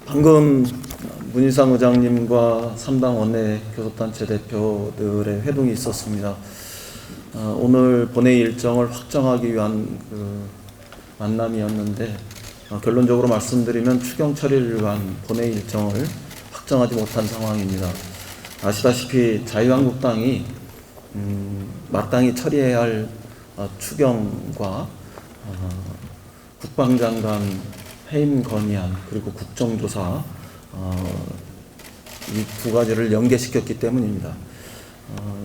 방금 문희상 의장님과 3당 원내 교섭단체 대표들의 회동이 있었습니다. 오늘 본회의 일정을 확정하기 위한 만남이었는데, 결론적으로 말씀드리면 추경 처리를 위한 본회의 일정을 확정하지 못한 상황입니다. 아시다시피 자유한국당이 마땅히 처리해야 할 추경과 국방장관 해임 건의안 그리고 국정조사 이 두 가지를 연계시켰기 때문입니다.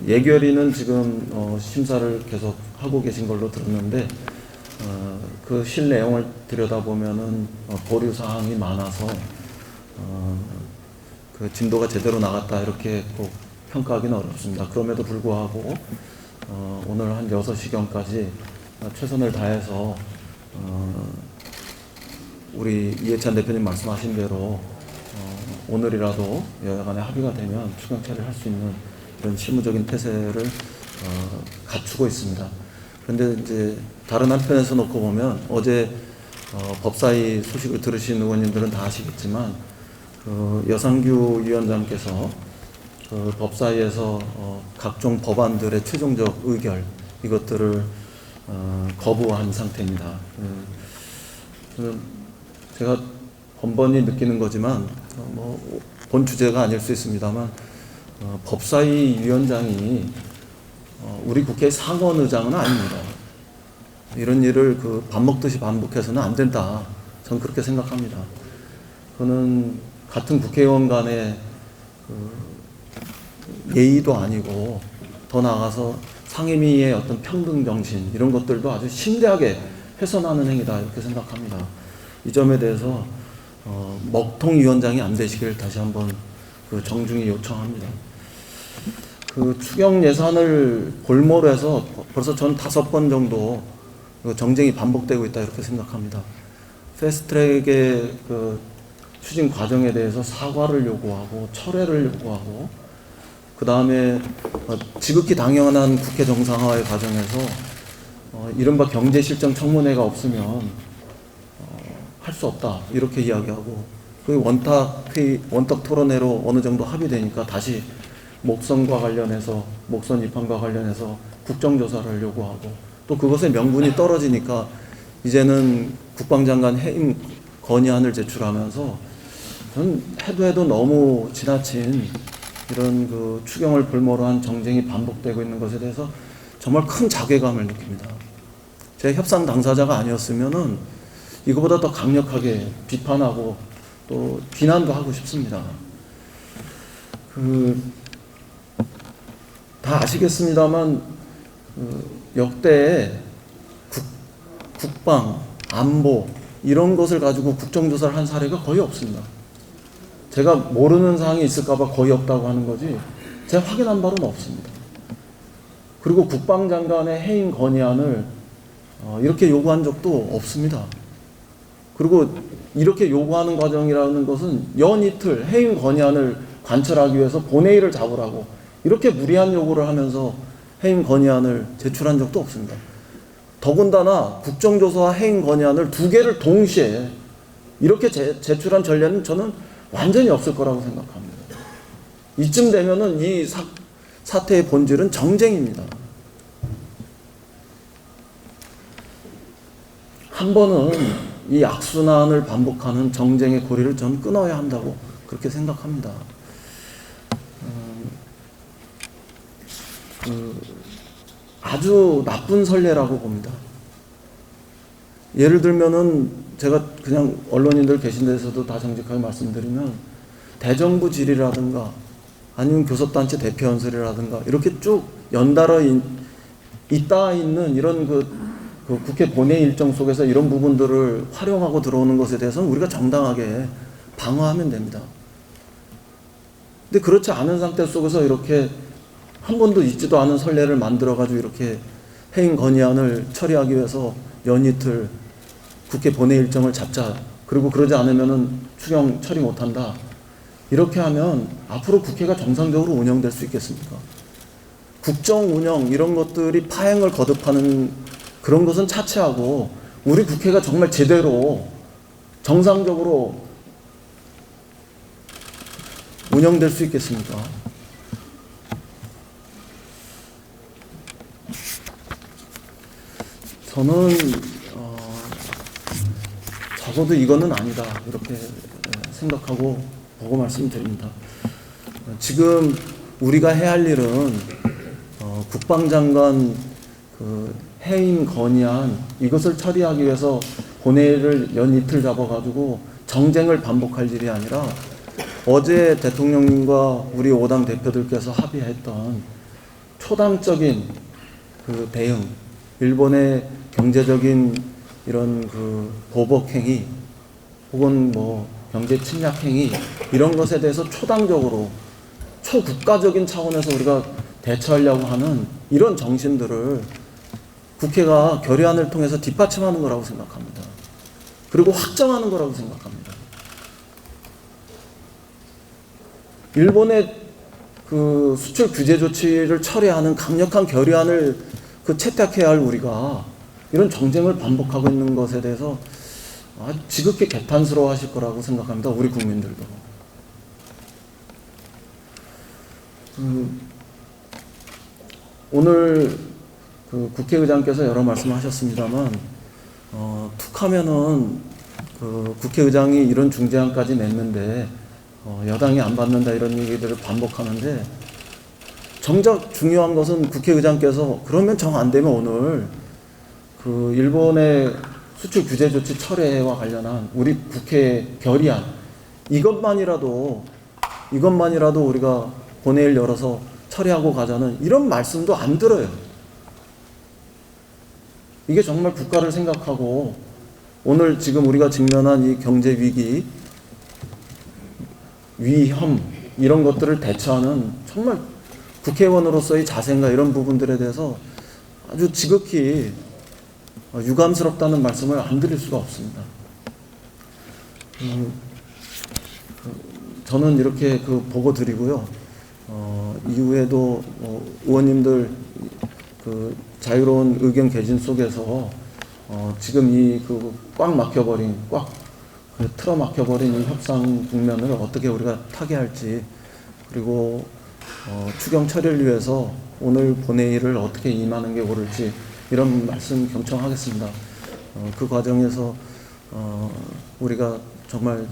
예결위는 지금 심사를 계속 하고 계신 걸로 들었는데 그 실 내용을 들여다보면은 보류 사항이 많아서 그 진도가 제대로 나갔다 이렇게 꼭 평가하기는 어렵습니다. 그럼에도 불구하고 오늘 한 6시경까지 최선을 다해서 우리 이해찬 대표님 말씀하신 대로 오늘이라도 여야 간에 합의가 되면 추경 처리를 할 수 있는 이런 실무적인 태세를 갖추고 있습니다. 그런데 이제 다른 한편에서 놓고 보면 어제 법사위 소식을 들으신 의원님들은 다 아시겠지만 여상규 위원장께서 법사위에서 각종 법안들의 최종적 의결 이것들을 거부한 상태입니다. 제가 번번이 느끼는 거지만 본 주제가 아닐 수 있습니다만 법사위 위원장이 우리 국회 상원의장은 아닙니다. 이런 일을 밥 먹듯이 반복해서는 안 된다. 저는 그렇게 생각합니다. 그거는 같은 국회의원 간의 예의도 아니고 더 나아가서 상임위의 어떤 평등 정신 이런 것들도 아주 심대하게 훼손하는 행위다 이렇게 생각합니다. 이 점에 대해서 먹통위원장이 안 되시길 다시 한번 정중히 요청합니다. 추경 예산을 볼모로 해서 벌써 전 5번 정도 정쟁이 반복되고 있다 이렇게 생각합니다. 패스트트랙의 추진 과정에 대해서 사과를 요구하고 철회를 요구하고 그 다음에 지극히 당연한 국회 정상화의 과정에서 이른바 경제실정청문회가 없으면 할 수 없다 이렇게 이야기하고 그 원탁 토론회로 어느 정도 합의되니까 다시 목선과 관련해서 목선 입항과 관련해서 국정조사를 요구하고 또 그것의 명분이 떨어지니까 이제는 국방장관 해임 건의안을 제출하면서 저는 해도 너무 지나친 이런 추경을 볼모로 한 정쟁이 반복되고 있는 것에 대해서 정말 큰 자괴감을 느낍니다. 제 협상 당사자가 아니었으면은 이거보다 더 강력하게 비판하고 또 비난도 하고 싶습니다. 다 아시겠습니다만 역대 국방, 안보 이런 것을 가지고 국정조사를 한 사례가 거의 없습니다. 제가 모르는 사항이 있을까봐 거의 없다고 하는 거지 제가 확인한 바로는 없습니다. 그리고 국방장관의 해임 건의안을 이렇게 요구한 적도 없습니다. 그리고 이렇게 요구하는 과정이라는 것은 연이틀 해임 건의안을 관철하기 위해서 본회의를 잡으라고 이렇게 무리한 요구를 하면서 해임 건의안을 제출한 적도 없습니다. 더군다나 국정조사와 해임 건의안을 두 개를 동시에 이렇게 제출한 전례는 저는 완전히 없을 거라고 생각합니다. 이쯤 되면은 이 사태의 본질은 정쟁입니다. 한 번은 이 악순환을 반복하는 정쟁의 고리를 저는 끊어야 한다고 그렇게 생각합니다. 아주 나쁜 선례라고 봅니다. 예를 들면은 제가 그냥 언론인들 계신 데서도 다 정직하게 말씀드리면 대정부 질의라든가 아니면 교섭단체 대표 연설이라든가 이렇게 쭉 연달아 있는 이런 국회 본회의 일정 속에서 이런 부분들을 활용하고 들어오는 것에 대해서는 우리가 정당하게 방어하면 됩니다. 근데 그렇지 않은 상태 속에서 이렇게 한 번도 있지도 않은 선례를 만들어가지고 이렇게 해임 건의안을 처리하기 위해서 연이틀 국회 본회의 일정을 잡자. 그리고 그러지 않으면은 추경 처리 못한다. 이렇게 하면 앞으로 국회가 정상적으로 운영될 수 있겠습니까? 국정 운영 이런 것들이 파행을 거듭하는 그런 것은 차치하고 우리 국회가 정말 제대로 정상적으로 운영될 수 있겠습니까? 저는 적어도 이거는 아니다 이렇게 생각하고 보고 말씀드립니다. 지금 우리가 해야 할 일은 국방장관 그 해임 건의안 이것을 처리하기 위해서 본회의를 연이틀 잡아가지고 정쟁을 반복할 일이 아니라 어제 대통령님과 우리 5당 대표들께서 합의했던 초당적인 그 대응, 일본의 경제적인 이런 그 보복행위 혹은 뭐 경제 침략행위 이런 것에 대해서 초당적으로 초국가적인 차원에서 우리가 대처하려고 하는 이런 정신들을 국회가 결의안을 통해서 뒷받침하는 거라고 생각합니다. 그리고 확정하는 거라고 생각합니다. 일본의 그 수출 규제 조치를 철회하는 강력한 결의안을 그 채택해야 할 우리가 이런 정쟁을 반복하고 있는 것에 대해서 지극히 개탄스러워 하실 거라고 생각합니다. 우리 국민들도. 오늘 그 국회의장께서 여러 말씀하셨습니다만 툭하면은 그 국회의장이 이런 중재안까지 냈는데 여당이 안 받는다 이런 얘기들을 반복하는데 정작 중요한 것은 국회의장께서 그러면 정 안 되면 오늘 그 일본의 수출 규제 조치 철회와 관련한 우리 국회 결의안 이것만이라도 우리가 본회의를 열어서 처리하고 가자는 이런 말씀도 안 들어요. 이게 정말 국가를 생각하고 오늘 지금 우리가 직면한 이 경제 위기, 위험 이런 것들을 대처하는 정말 국회의원으로서의 자세인가 이런 부분들에 대해서 아주 지극히 유감스럽다는 말씀을 안 드릴 수가 없습니다. 저는 이렇게 그 보고 드리고요. 이후에도 의원님들 그 자유로운 의견 개진 속에서 지금 이 그 꽉 막혀버린 틀어 막혀버린 이 협상 국면을 어떻게 우리가 타개할지 그리고 추경 처리를 위해서 오늘 본회의를 어떻게 임하는 게 옳을지 이런 말씀 경청하겠습니다. 그 과정에서 우리가 정말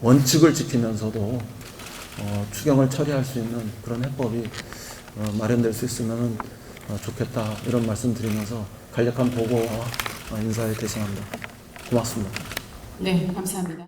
원칙을 지키면서도 추경을 처리할 수 있는 그런 해법이 마련될 수 있으면 좋겠다 이런 말씀 드리면서 간략한 보고와 인사에 대신합니다. 고맙습니다. 네, 감사합니다.